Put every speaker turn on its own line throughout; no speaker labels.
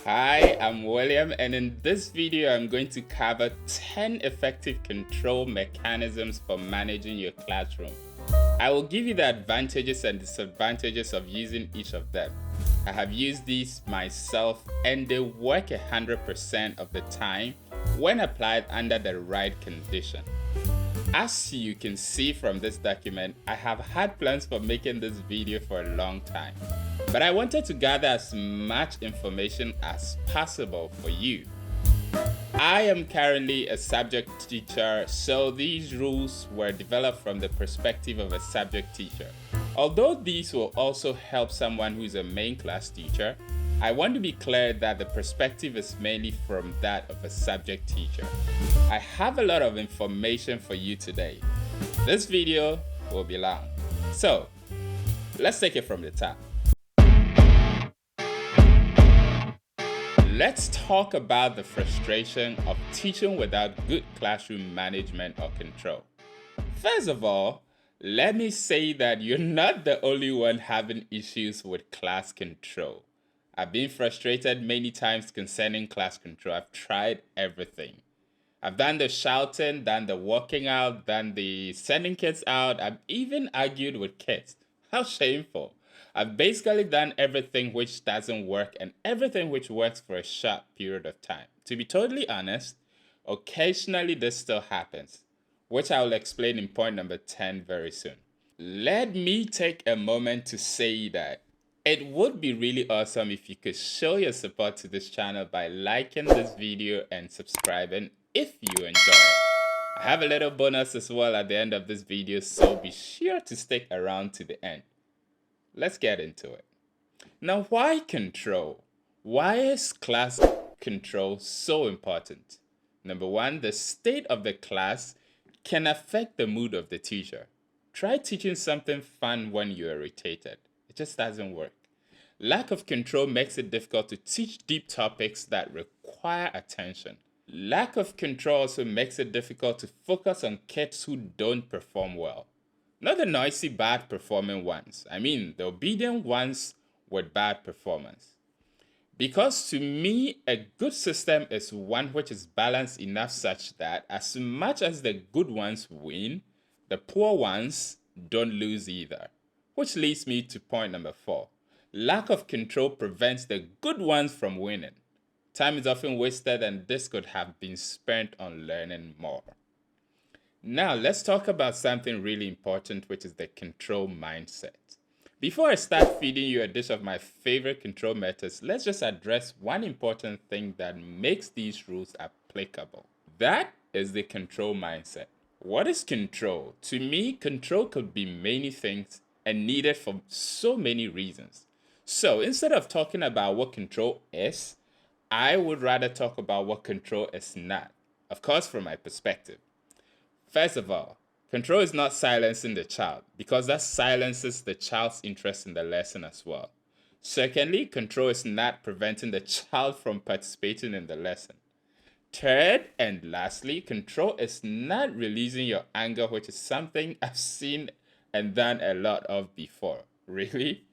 Hi, I'm William, and in this video I'm going to cover 10 effective control mechanisms for managing your classroom. I will give you the advantages and disadvantages of using each of them. I have used these myself and they work 100% of the time when applied under the right condition. As you can see from this document, I have had plans for making this video for a long time, but I wanted to gather as much information as possible for you. I am currently a subject teacher, so these rules were developed from the perspective of a subject teacher. Although these will also help someone who is a main class teacher, I want to be clear that the perspective is mainly from that of a subject teacher. I have a lot of information for you today. This video will be long, so let's take it from the top. Let's talk about the frustration of teaching without good classroom management or control. First of all, let me say that you're not the only one having issues with class control. I've been frustrated many times concerning class control. I've tried everything. I've done the shouting, done the walking out, done the sending kids out. I've even argued with kids. How shameful. I've basically done everything which doesn't work and everything which works for a short period of time. To be totally honest, occasionally this still happens, which I will explain in point number 10 very soon. Let me take a moment to say that it would be really awesome if you could show your support to this channel by liking this video and subscribing if you enjoy it. I have a little bonus as well at the end of this video, so be sure to stick around to the end. Let's get into it. Now, why control? Why is class control so important? Number one, the state of the class can affect the mood of the teacher. Try teaching something fun when you're irritated. It just doesn't work. Lack of control makes it difficult to teach deep topics that require attention. Lack of control also makes it difficult to focus on kids who don't perform well. Not the noisy, bad performing ones. I mean, the obedient ones with bad performance. Because to me, a good system is one which is balanced enough such that as much as the good ones win, the poor ones don't lose either. Which leads me to point number 4. Lack of control prevents the good ones from winning. Time is often wasted and this could have been spent on learning more. Now, let's talk about something really important, which is the control mindset. Before I start feeding you a dish of my favorite control methods, let's just address one important thing that makes these rules applicable. That is the control mindset. What is control? To me, control could be many things and needed for so many reasons. So instead of talking about what control is, I would rather talk about what control is not. Of course, from my perspective. First of all, control is not silencing the child, because that silences the child's interest in the lesson as well. Secondly, control is not preventing the child from participating in the lesson. Third and lastly, control is not releasing your anger, which is something I've seen and done a lot of before. Really?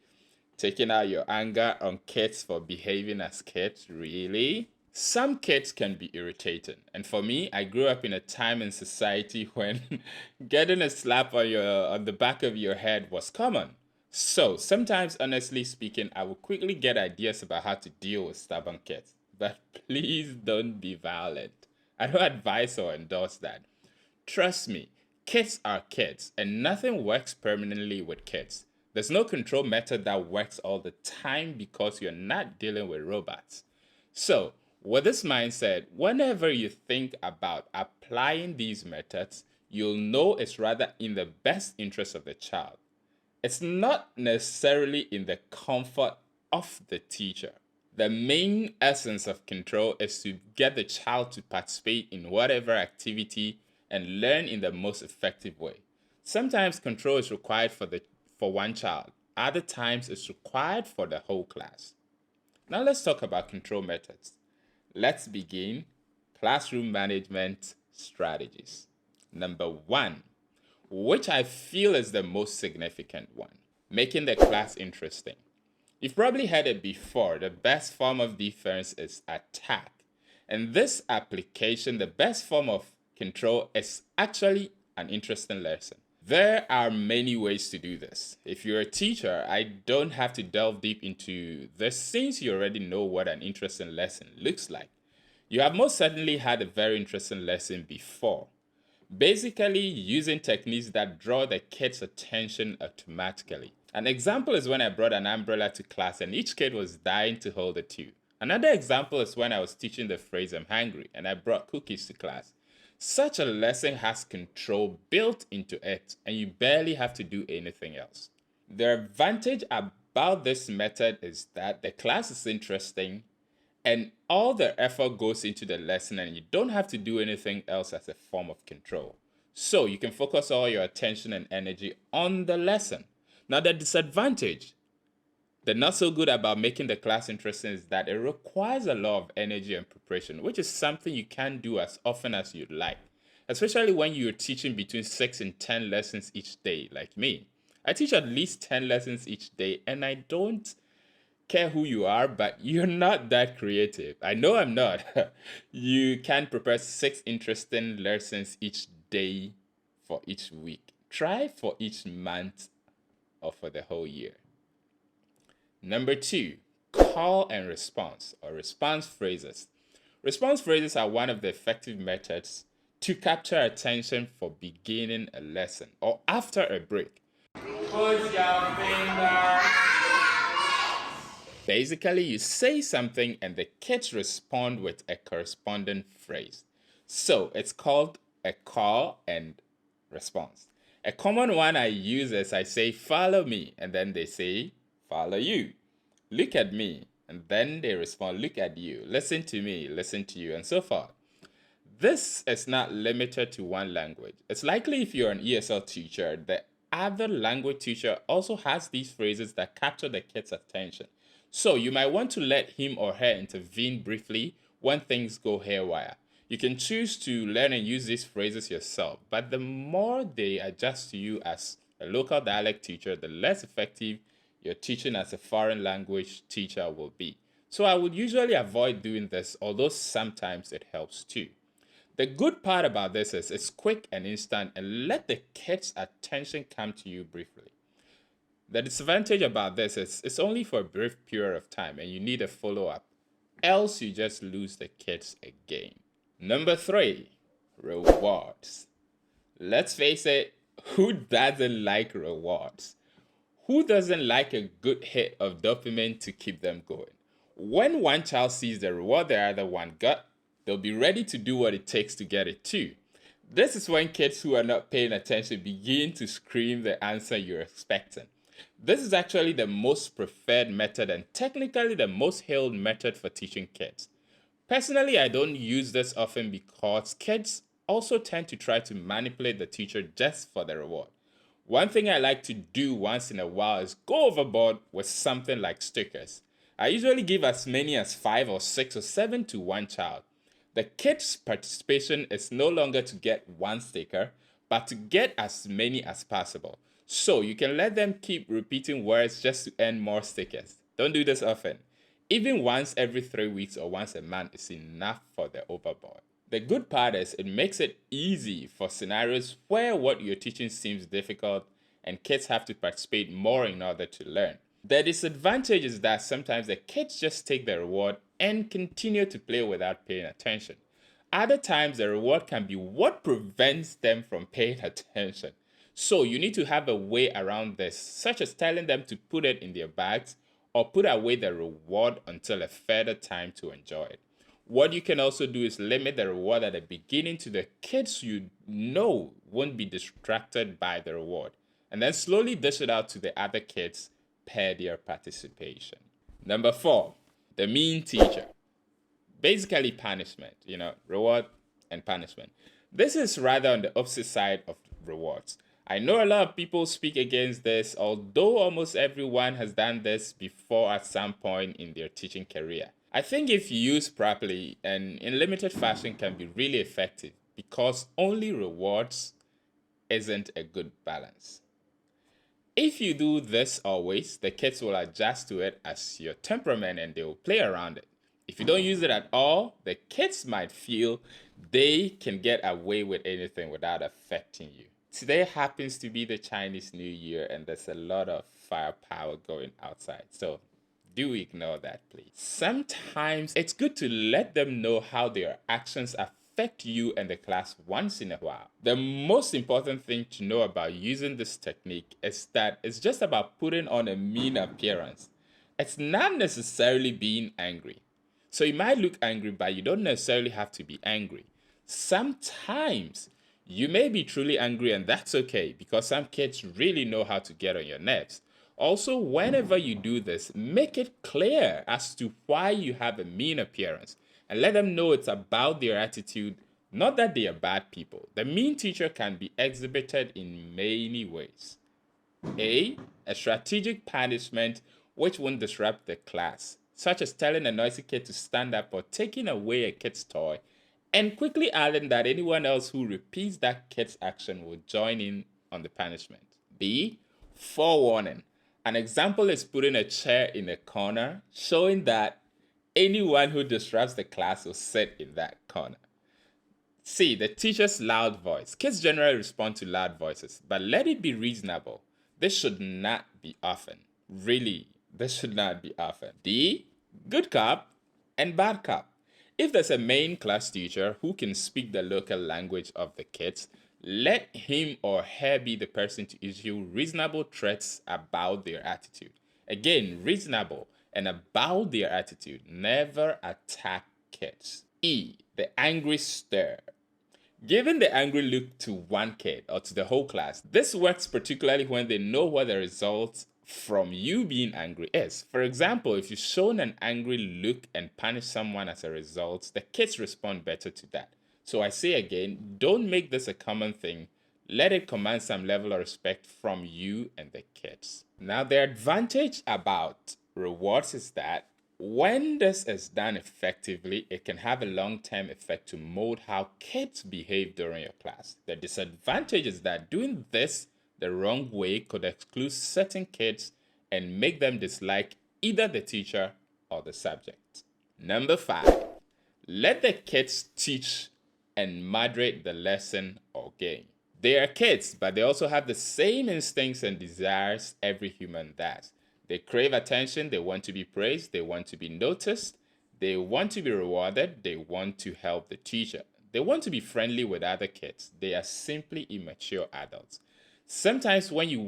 Taking out your anger on kids for behaving as kids? Really? Some kids can be irritating. And for me, I grew up in a time in society when getting a slap on the back of your head was common. So sometimes, honestly speaking, I would quickly get ideas about how to deal with stubborn kids. But please don't be violent. I don't advise or endorse that. Trust me, kids are kids, and nothing works permanently with kids. There's no control method that works all the time because you're not dealing with robots. So, with this mindset, whenever you think about applying these methods, you'll know it's rather in the best interest of the child. It's not necessarily in the comfort of the teacher. The main essence of control is to get the child to participate in whatever activity and learn in the most effective way. Sometimes control is required for one child. Other times it's required for the whole class. Now let's talk about control methods. Let's begin. Classroom management strategies. Number 1, which I feel is the most significant one, making the class interesting. You've probably heard it before. The best form of defense is attack. In this application, the best form of control is actually an interesting lesson. There are many ways to do this. If you're a teacher, I don't have to delve deep into this since you already know what an interesting lesson looks like. You have most certainly had a very interesting lesson before. Basically, using techniques that draw the kids' attention automatically. An example is when I brought an umbrella to class and each kid was dying to hold it too. Another example is when I was teaching the phrase "I'm hungry" and I brought cookies to class. Such a lesson has control built into it, and you barely have to do anything else. The advantage about this method is that the class is interesting and all the effort goes into the lesson, and you don't have to do anything else as a form of control. So you can focus all your attention and energy on the lesson. Now, the disadvantage, the not so good about making the class interesting, is that it requires a lot of energy and preparation, which is something you can't do as often as you'd like, especially when you're teaching between 6 and 10 lessons each day, like me. I teach at least 10 lessons each day, and I don't care who you are, but you're not that creative. I know I'm not. You can prepare 6 interesting lessons each day for each week. Try for each month or for the whole year. Number 2, call and response or response phrases. Response phrases are one of the effective methods to capture attention for beginning a lesson or after a break. Put your finger. Basically, you say something and the kids respond with a corresponding phrase. So it's called a call and response. A common one I use is I say, "Follow me," and then they say, "Follow you." "Look at me," and then they respond, "Look at you." "Listen to me," "Listen to you," and so forth. This is not limited to one language. It's likely if you're an ESL teacher, the other language teacher also has these phrases that capture the kid's attention. So you might want to let him or her intervene briefly when things go haywire. You can choose to learn and use these phrases yourself, but the more they adjust to you as a local dialect teacher, the less effective your teaching as a foreign language teacher will be. So I would usually avoid doing this, although sometimes it helps too. The good part about this is it's quick and instant and let the kids' attention come to you briefly. The disadvantage about this is it's only for a brief period of time and you need a follow-up, else you just lose the kids again. Number 3, rewards. Let's face it, who doesn't like rewards? Who doesn't like a good hit of dopamine to keep them going? When one child sees the reward the other one got, they'll be ready to do what it takes to get it too. This is when kids who are not paying attention begin to scream the answer you're expecting. This is actually the most preferred method and technically the most hailed method for teaching kids. Personally, I don't use this often because kids also tend to try to manipulate the teacher just for the reward. One thing I like to do once in a while is go overboard with something like stickers. I usually give as many as 5 or 6 or 7 to one child. The kids' participation is no longer to get one sticker, but to get as many as possible. So you can let them keep repeating words just to earn more stickers. Don't do this often. Even once every 3 weeks or once a month is enough for the overboard. The good part is it makes it easy for scenarios where what you're teaching seems difficult and kids have to participate more in order to learn. The disadvantage is that sometimes the kids just take the reward and continue to play without paying attention. Other times, the reward can be what prevents them from paying attention. So you need to have a way around this, such as telling them to put it in their bags or put away the reward until a further time to enjoy it. What you can also do is limit the reward at the beginning to the kids you know won't be distracted by the reward, and then slowly dish it out to the other kids per their participation. Number 4, the mean teacher. Basically punishment, reward and punishment. This is rather on the opposite side of rewards. I know a lot of people speak against this, although almost everyone has done this before at some point in their teaching career. I think if used properly and in limited fashion can be really effective because only rewards isn't a good balance. if you do this always, the kids will adjust to it as your temperament and they will play around it. If you don't use it at all, the kids might feel they can get away with anything without affecting you. Today happens to be the Chinese New Year and there's a lot of firepower going outside. So do ignore that, please. Sometimes it's good to let them know how their actions affect you and the class once in a while. The most important thing to know about using this technique is that it's just about putting on a mean appearance. It's not necessarily being angry. So you might look angry, but you don't necessarily have to be angry. Sometimes you may be truly angry, and that's okay because some kids really know how to get on your nerves. Also, whenever you do this, make it clear as to why you have a mean appearance and let them know it's about their attitude, not that they are bad people. The mean teacher can be exhibited in many ways. A strategic punishment which won't disrupt the class, such as telling a noisy kid to stand up or taking away a kid's toy, and quickly adding that anyone else who repeats that kid's action will join in on the punishment. B. Forewarning. An example is putting a chair in a corner, showing that anyone who disrupts the class will sit in that corner. C. The teacher's loud voice. Kids generally respond to loud voices, but let it be reasonable. This should not be often. Really, this should not be often. D. Good cop and bad cop. If there's a main class teacher who can speak the local language of the kids, let him or her be the person to issue reasonable threats about their attitude. Again, reasonable and about their attitude. Never attack kids. E. The angry stare. Giving the angry look to one kid or to the whole class. This works particularly when they know what the results from you being angry is. For example, if you've shown an angry look and punish someone as a result, the kids respond better to that. So I say again, don't make this a common thing. Let it command some level of respect from you and the kids. Now, the advantage about rewards is that when this is done effectively, it can have a long-term effect to mold how kids behave during your class. The disadvantage is that doing this the wrong way could exclude certain kids and make them dislike either the teacher or the subject. Number 5, let the kids teach and moderate the lesson or game. They are kids, but they also have the same instincts and desires every human does. They crave attention, they want to be praised, they want to be noticed, they want to be rewarded, they want to help the teacher. They want to be friendly with other kids. They are simply immature adults. Sometimes when you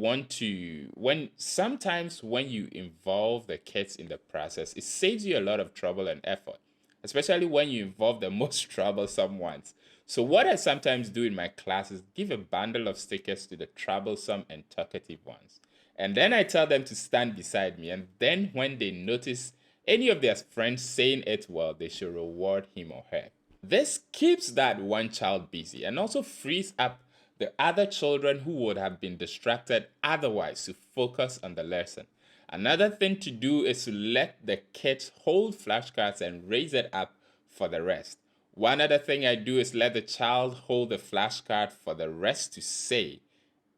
involve the kids in the process, it saves you a lot of trouble and effort, especially when you involve the most troublesome ones. So what I sometimes do in my class is give a bundle of stickers to the troublesome and talkative ones. And then I tell them to stand beside me. And then when they notice any of their friends saying it well, they should reward him or her. This keeps that one child busy and also frees up the other children who would have been distracted otherwise to focus on the lesson. Another thing to do is to let the kids hold flashcards and raise it up for the rest. One other thing I do is let the child hold the flashcard for the rest to say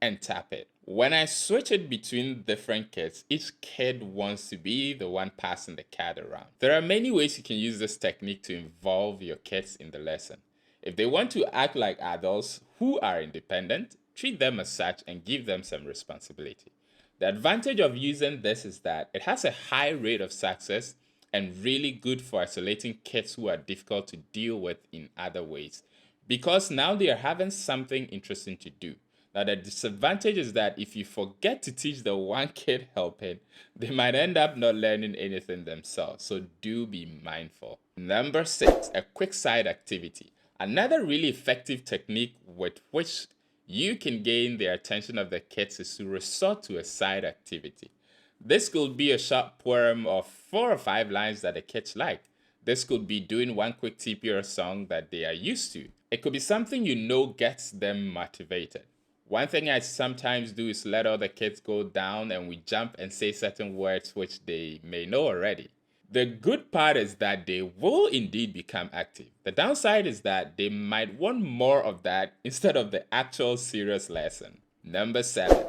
and tap it. When I switch it between different kids, each kid wants to be the one passing the card around. There are many ways you can use this technique to involve your kids in the lesson. If they want to act like adults who are independent, treat them as such and give them some responsibility. The advantage of using this is that it has a high rate of success and really good for isolating kids who are difficult to deal with in other ways, because now they are having something interesting to do. Now, the disadvantage is that if you forget to teach the one kid helping, they might end up not learning anything themselves. So do be mindful. Number 6, a quick side activity. Another really effective technique with which you can gain the attention of the kids is to resort to a side activity. This could be a short poem of 4 or 5 lines that the kids like. This could be doing one quick TPR song that they are used to. It could be something you know gets them motivated. One thing I sometimes do is let all the kids go down and we jump and say certain words which they may know already. The good part is that they will indeed become active. The downside is that they might want more of that instead of the actual serious lesson. Number 7,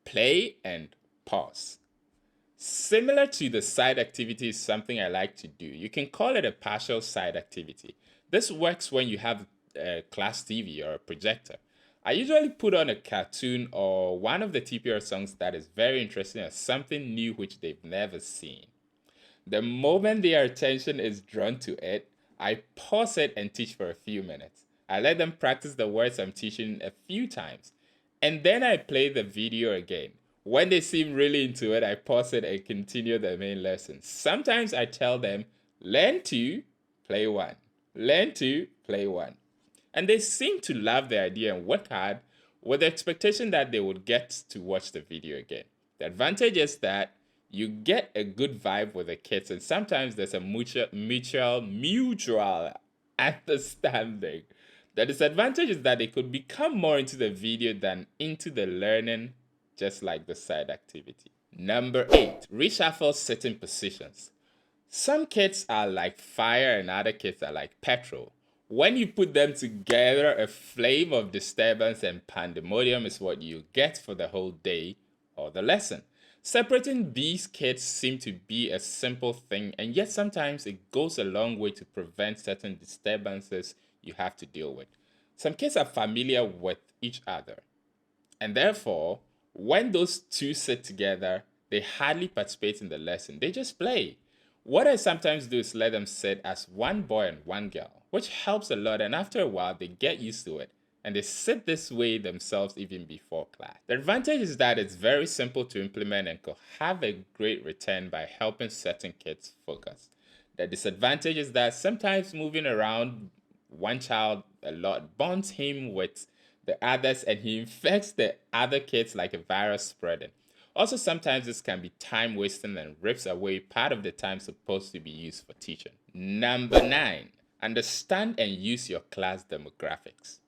play and pause. Similar to the side activity is something I like to do. You can call it a partial side activity. This works when you have a class TV or a projector. I usually put on a cartoon or one of the TPR songs that is very interesting or something new which they've never seen. The moment their attention is drawn to it, I pause it and teach for a few minutes. I let them practice the words I'm teaching a few times. And then I play the video again. When they seem really into it, I pause it and continue the main lesson. Sometimes I tell them, learn to play one. Learn to play one. And they seem to love the idea and work hard with the expectation that they would get to watch the video again. The advantage is that you get a good vibe with the kids, and sometimes there's a mutual understanding. The disadvantage is that they could become more into the video than into the learning, just like the side activity. Number 8, reshuffle sitting positions. Some kids are like fire and other kids are like petrol. When you put them together, a flame of disturbance and pandemonium is what you get for the whole day or the lesson. Separating these kids seems to be a simple thing, and yet sometimes it goes a long way to prevent certain disturbances you have to deal with. Some kids are familiar with each other, and therefore, when those two sit together, they hardly participate in the lesson. They just play. What I sometimes do is let them sit as one boy and one girl, which helps a lot, and after a while, they get used to it. And they sit this way themselves even before class. The advantage is that it's very simple to implement and could have a great return by helping certain kids focus. The disadvantage is that sometimes moving around one child a lot bonds him with the others and he infects the other kids like a virus spreading. Also, sometimes this can be time wasting and rips away part of the time supposed to be used for teaching. Number 9, understand and use your class demographics.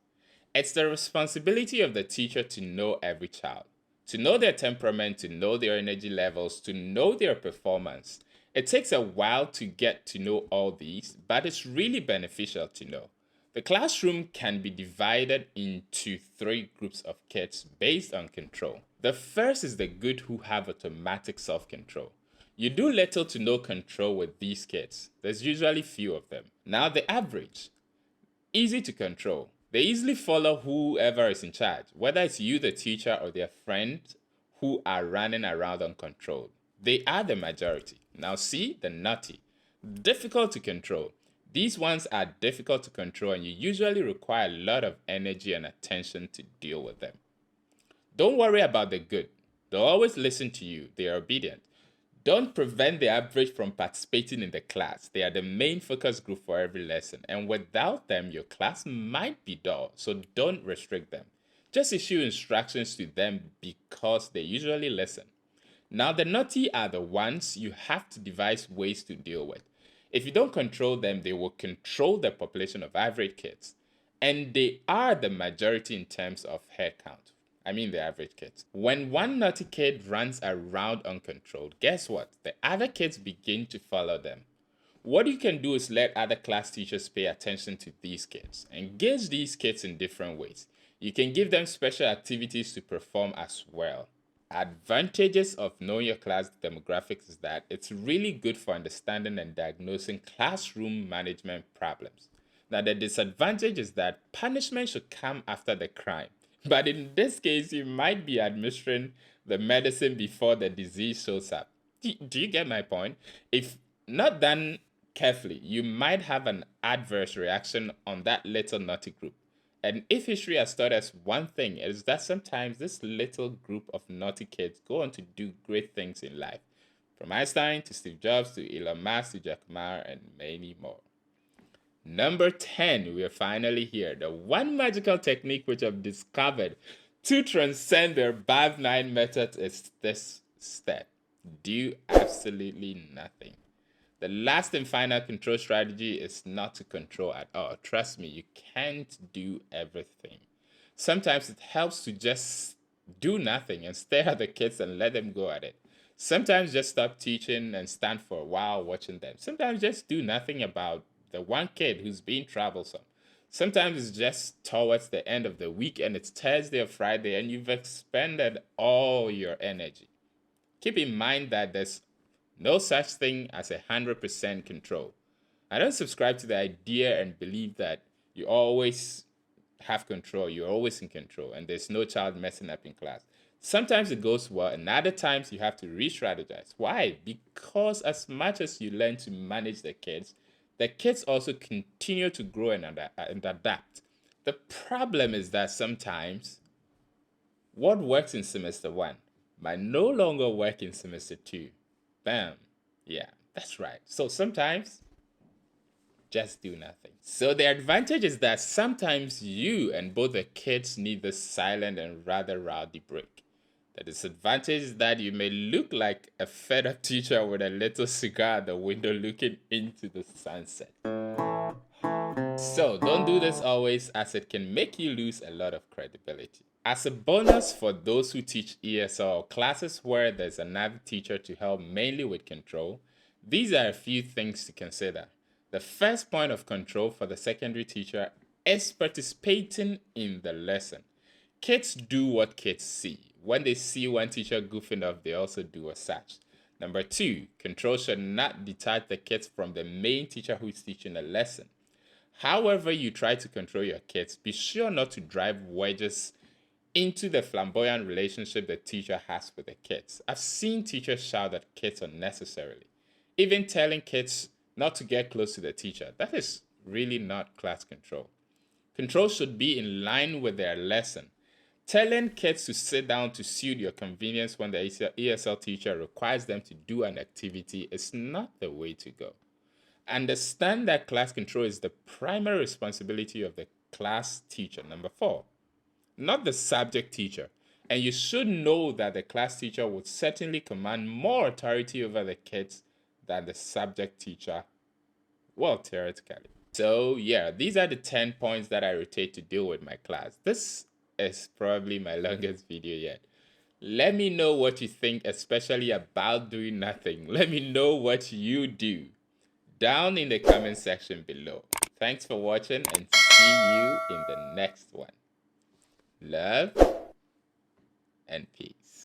It's the responsibility of the teacher to know every child, to know their temperament, to know their energy levels, to know their performance. It takes a while to get to know all these, but it's really beneficial to know. The classroom can be divided into 3 groups of kids based on control. The first is the good who have automatic self-control. You do little to no control with these kids. There's usually few of them. Now the average. Easy to control. They easily follow whoever is in charge, whether it's you, the teacher, or their friend who are running around uncontrolled. They are the majority. Now see the naughty. Difficult to control. These ones are difficult to control and you usually require a lot of energy and attention to deal with them. Don't worry about the good. They'll always listen to you. They are obedient. Don't prevent the average from participating in the class. They are the main focus group for every lesson, and without them, your class might be dull, so don't restrict them. Just issue instructions to them because they usually listen. Now, the naughty are the ones you have to devise ways to deal with. If you don't control them, they will control the population of average kids, and they are the majority in terms of head count. I mean the average kids. When one naughty kid runs around uncontrolled, guess what? The other kids begin to follow them. What you can do is let other class teachers pay attention to these kids. Engage these kids in different ways. You can give them special activities to perform as well. Advantages of knowing your class demographics is that it's really good for understanding and diagnosing classroom management problems. Now, the disadvantage is that punishment should come after the crime. But in this case, you might be administering the medicine before the disease shows up. Do you get my point? If not done carefully, you might have an adverse reaction on that little naughty group. And if history has taught us one thing, it is that sometimes this little group of naughty kids go on to do great things in life. From Einstein to Steve Jobs to Elon Musk to Jack Ma and many more. Number 10, we are finally here. The one magical technique which I've discovered to transcend their Bath 9 methods is this step. Do absolutely nothing. The last and final control strategy is not to control at all. Trust me, you can't do everything. Sometimes it helps to just do nothing and stare at the kids and let them go at it. Sometimes just stop teaching and stand for a while watching them. Sometimes just do nothing about the one kid who's being troublesome. Sometimes it's just towards the end of the week and it's Thursday or Friday and you've expended all your energy. Keep in mind that there's no such thing as 100% control. I don't subscribe to the idea and believe that you always have control, you're always in control, and there's no child messing up in class. Sometimes it goes well, and other times you have to re strategize. Why? Because as much as you learn to manage the kids also continue to grow and adapt. The problem is that sometimes what works in semester one might no longer work in semester two. Bam. Yeah, that's right. So sometimes just do nothing. So the advantage is that sometimes you and both the kids need the silent and rather rowdy break. The disadvantage is that you may look like a fed up teacher with a little cigar at the window looking into the sunset. So don't do this always, as it can make you lose a lot of credibility. As a bonus for those who teach ESL classes where there's another teacher to help mainly with control, these are a few things to consider. The first point of control for the secondary teacher is participating in the lesson. Kids do what kids see. When they see one teacher goofing off, they also do as such. Number two, control should not detach the kids from the main teacher who is teaching a lesson. However you try to control your kids, be sure not to drive wedges into the flamboyant relationship the teacher has with the kids. I've seen teachers shout at kids unnecessarily, even telling kids not to get close to the teacher. That is really not class control. Control should be in line with their lesson. Telling kids to sit down to suit your convenience when the ESL teacher requires them to do an activity is not the way to go. Understand that class control is the primary responsibility of the class teacher, number four, not the subject teacher. And you should know that the class teacher would certainly command more authority over the kids than the subject teacher, well, theoretically. So yeah, these are the 10 points that I rotate to deal with my class. This is probably my longest video yet. Let me know what you think, especially about doing nothing. Let me know what you do down in the comment section below. Thanks for watching and see you in the next one. Love and peace.